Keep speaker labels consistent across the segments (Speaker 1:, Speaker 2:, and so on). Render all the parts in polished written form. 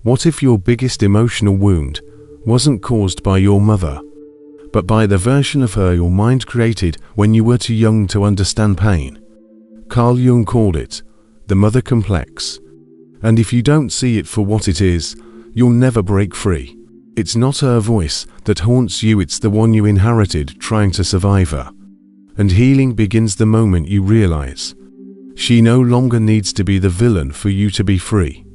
Speaker 1: What if your biggest emotional wound wasn't caused by your mother, but by the version of her your mind created when you were too young to understand pain? Carl Jung called it the mother complex. And if you don't see it for what it is, you'll never break free. It's not her voice that haunts you, it's the one you inherited trying to survive her. And healing begins the moment you realize she no longer needs to be the villain for you to be free.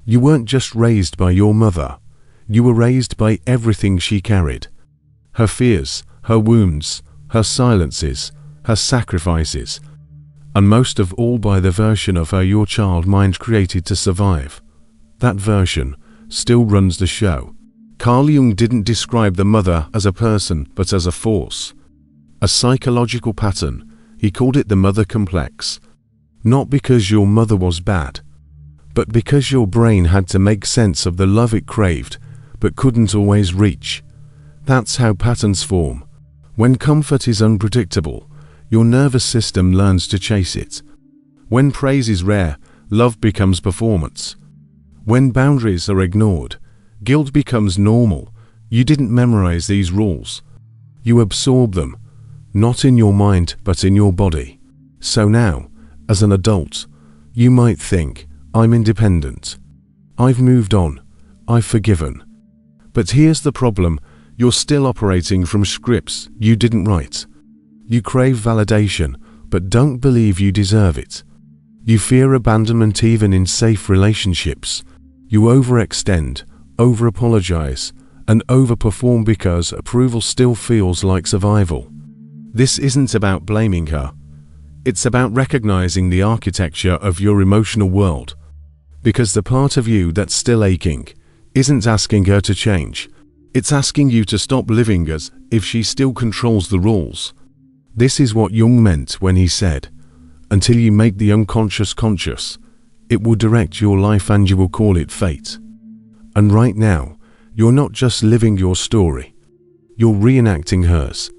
Speaker 1: You weren't just raised by your mother, you were raised by everything she carried. Her fears, her wounds, her silences, her sacrifices, and most of all by the version of her your child mind created to survive. That version still runs the show. Carl Jung didn't describe the mother as a person, but as a force, a psychological pattern. He called it the mother complex. Not because your mother was bad, but because your brain had to make sense of the love it craved, but couldn't always reach. That's how patterns form. When comfort is unpredictable, your nervous system learns to chase it. When praise is rare, love becomes performance. When boundaries are ignored, guilt becomes normal. You didn't memorize these rules. You absorb them, not in your mind, but in your body. So now, as an adult, you might think, I'm independent. I've moved on. I've forgiven. But here's the problem. You're still operating from scripts you didn't write. You crave validation, but don't believe you deserve it. You fear abandonment even in safe relationships. You overextend, over-apologize, and overperform because approval still feels like survival. This isn't about blaming her. It's about recognizing the architecture of your emotional world. Because the part of you that's still aching isn't asking her to change. It's asking you to stop living as if she still controls the rules. This is what Jung meant when he said, until you make the unconscious conscious, it will direct your life and you will call it fate. And right now, you're not just living your story, you're reenacting hers.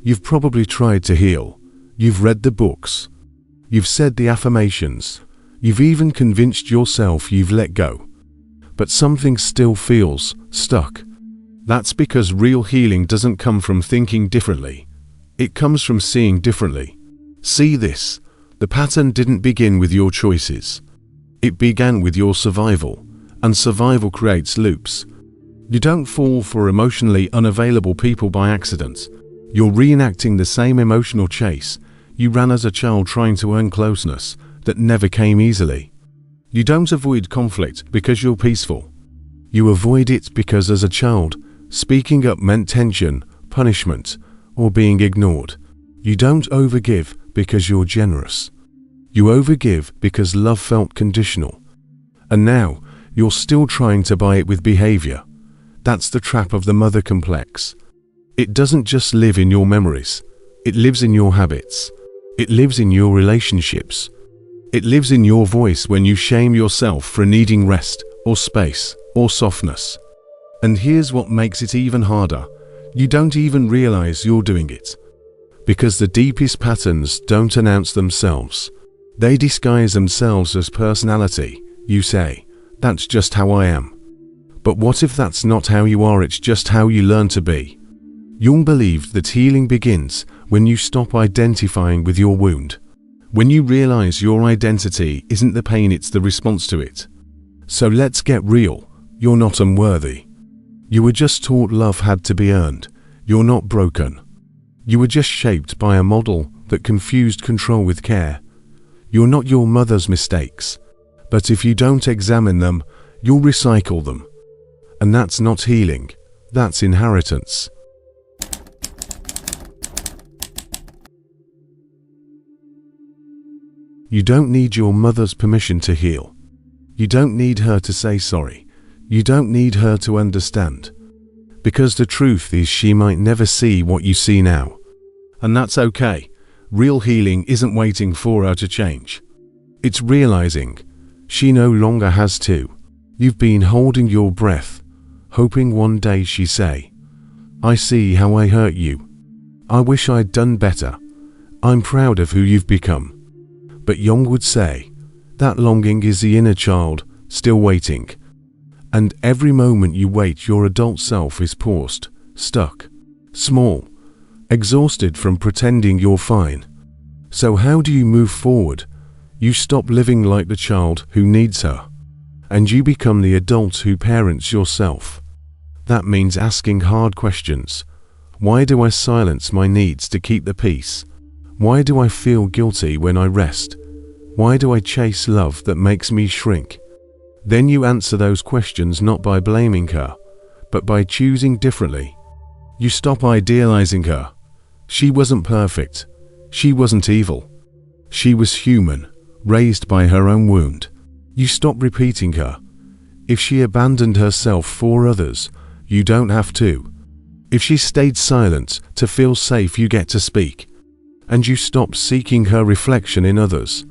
Speaker 1: You've probably tried to heal. You've read the books. You've said the affirmations. You've even convinced yourself you've let go. But something still feels stuck. That's because real healing doesn't come from thinking differently. It comes from seeing differently. See this. The pattern didn't begin with your choices. It began with your survival. And survival creates loops. You don't fall for emotionally unavailable people by accident. You're reenacting the same emotional chase you ran as a child, trying to earn closeness that never came easily. You don't avoid conflict because you're peaceful. You avoid it because as a child, speaking up meant tension, punishment, or being ignored. You don't overgive because you're generous. You overgive because love felt conditional. And now, you're still trying to buy it with behavior. That's the trap of the mother complex. It doesn't just live in your memories. It lives in your habits. It lives in your relationships. It lives in your voice when you shame yourself for needing rest, or space, or softness. And here's what makes it even harder. You don't even realize you're doing it. Because the deepest patterns don't announce themselves. They disguise themselves as personality. You say, that's just how I am. But what if that's not how you are, it's just how you learn to be? Jung believed that healing begins when you stop identifying with your wound. When you realize your identity isn't the pain, it's the response to it. So let's get real. You're not unworthy. You were just taught love had to be earned. You're not broken. You were just shaped by a model that confused control with care. You're not your mother's mistakes. But if you don't examine them, you'll recycle them. And that's not healing. That's inheritance. You don't need your mother's permission to heal. You don't need her to say sorry. You don't need her to understand. Because the truth is she might never see what you see now. And that's okay. Real healing isn't waiting for her to change. It's realizing she no longer has to. You've been holding your breath, hoping one day she say, I see how I hurt you. I wish I'd done better. I'm proud of who you've become. But Jung would say, that longing is the inner child, still waiting. And every moment you wait, your adult self is paused, stuck, small, exhausted from pretending you're fine. So how do you move forward? You stop living like the child who needs her, and you become the adult who parents yourself. That means asking hard questions. Why do I silence my needs to keep the peace? Why do I feel guilty when I rest? Why do I chase love that makes me shrink? Then you answer those questions not by blaming her, but by choosing differently. You stop idealizing her. She wasn't perfect. She wasn't evil. She was human, raised by her own wound. You stop repeating her. If she abandoned herself for others, you don't have to. If she stayed silent to feel safe, you get to speak. And you stop seeking her reflection in others.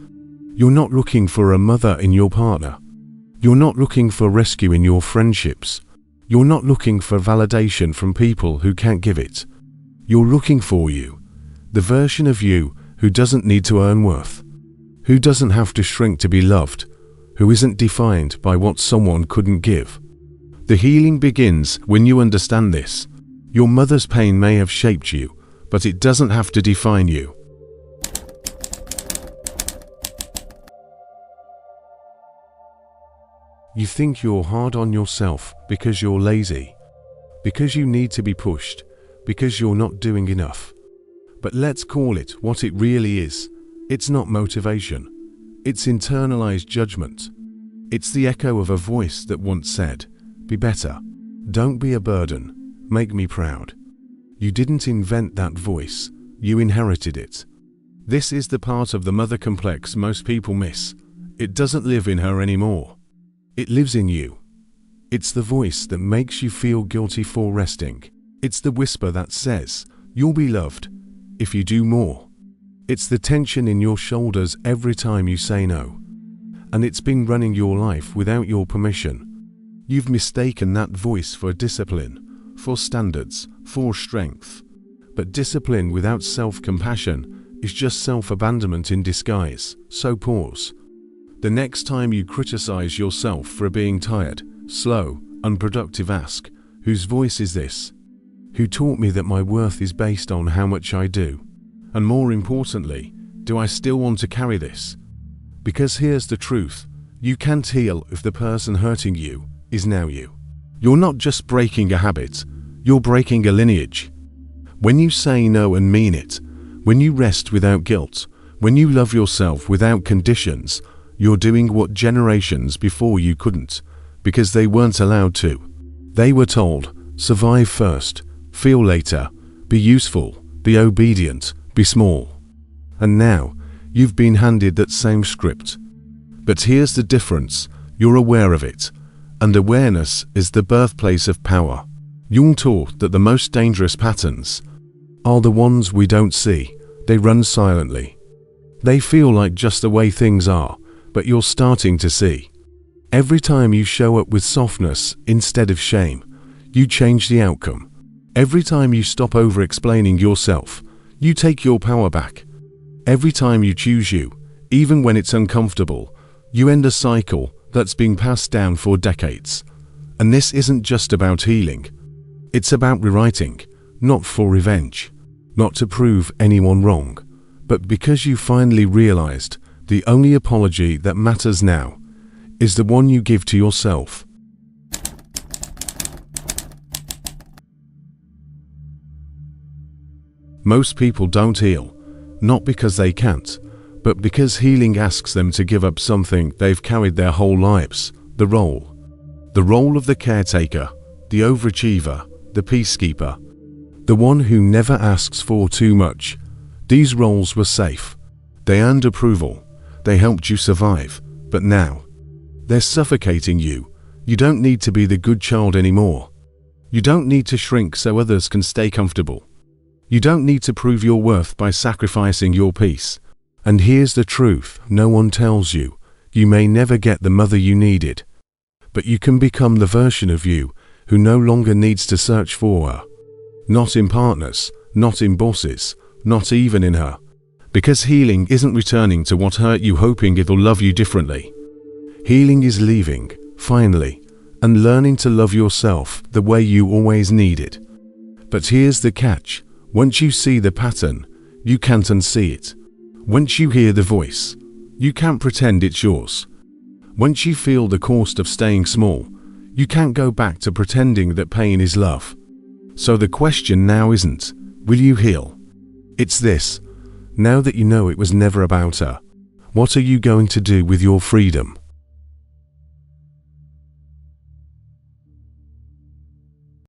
Speaker 1: You're not looking for a mother in your partner. You're not looking for rescue in your friendships. You're not looking for validation from people who can't give it. You're looking for you, the version of you who doesn't need to earn worth, who doesn't have to shrink to be loved, who isn't defined by what someone couldn't give. The healing begins when you understand this. Your mother's pain may have shaped you, but it doesn't have to define you. You think you're hard on yourself because you're lazy, because you need to be pushed, because you're not doing enough. But let's call it what it really is. It's not motivation. It's internalized judgment. It's the echo of a voice that once said, "Be better. Don't be a burden. Make me proud." You didn't invent that voice. You inherited it. This is the part of the mother complex most people miss. It doesn't live in her anymore. It lives in you. It's the voice that makes you feel guilty for resting. It's the whisper that says, "You'll be loved if you do more." It's the tension in your shoulders every time you say no. And it's been running your life without your permission. You've mistaken that voice for discipline, for standards, for strength. But discipline without self-compassion is just self-abandonment in disguise. So pause. The next time you criticize yourself for being tired, slow, unproductive, ask, whose voice is this? Who taught me that my worth is based on how much I do? And more importantly, do I still want to carry this? Because here's the truth. You can't heal if the person hurting you is now you. You're not just breaking a habit, you're breaking a lineage. When you say no and mean it, when you rest without guilt, when you love yourself without conditions, you're doing what generations before you couldn't, because they weren't allowed to. They were told, survive first, feel later, be useful, be obedient, be small. And now, you've been handed that same script. But here's the difference, you're aware of it. And awareness is the birthplace of power. Jung taught that the most dangerous patterns are the ones we don't see. They run silently. They feel like just the way things are, but you're starting to see. Every time you show up with softness instead of shame, you change the outcome. Every time you stop over-explaining yourself, you take your power back. Every time you choose you, even when it's uncomfortable, you end a cycle that's been passed down for decades. And this isn't just about healing. It's about rewriting, not for revenge, not to prove anyone wrong, but because you finally realized the only apology that matters now is the one you give to yourself. Most people don't heal, not because they can't, but because healing asks them to give up something they've carried their whole lives, the role. The role of the caretaker, the overachiever, the peacekeeper, the one who never asks for too much. These roles were safe. They earned approval. They helped you survive. But now, they're suffocating you. You don't need to be the good child anymore. You don't need to shrink so others can stay comfortable. You don't need to prove your worth by sacrificing your peace. And here's the truth no one tells you. You may never get the mother you needed, but you can become the version of you who no longer needs to search for her. Not in partners, not in bosses, not even in her. Because healing isn't returning to what hurt you hoping it'll love you differently. Healing is leaving, finally, and learning to love yourself the way you always needed. But here's the catch: once you see the pattern, you can't unsee it. Once you hear the voice, you can't pretend it's yours. Once you feel the cost of staying small, you can't go back to pretending that pain is love. So the question now isn't, will you heal? It's this: now that you know it was never about her, what are you going to do with your freedom?